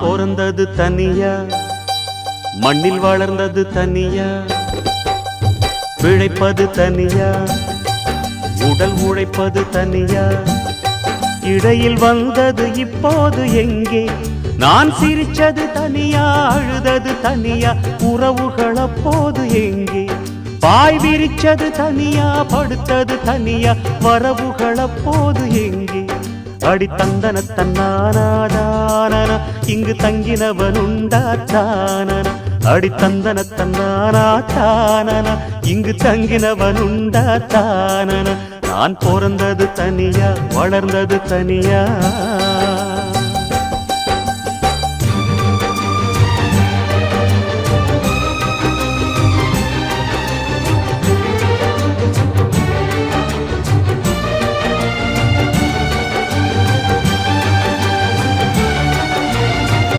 பிறந்தது தனியா, மண்ணில் வளர்ந்தது தனியா, பிழைப்பது தனியா, உடல் உழைப்பது தனியா, இடையில் வந்தது இப்போது எங்கே? நான் சிரிச்சது தனியா, அழுதது தனியா, உறவுகள் அப்போது எங்கே? பாய் விரிச்சது தனியா, படுத்தது தனியா, வரவுகள் அப்போது எங்கே? அடி தந்தன தன்னானாதானன இங்கு தங்கினவனுண்டா தானன, அடி தந்தன தன்னானாதானன இங்கு தங்கினவனுண்டா தானன. நான் பிறந்தது தனியா, வளர்ந்தது தனியா.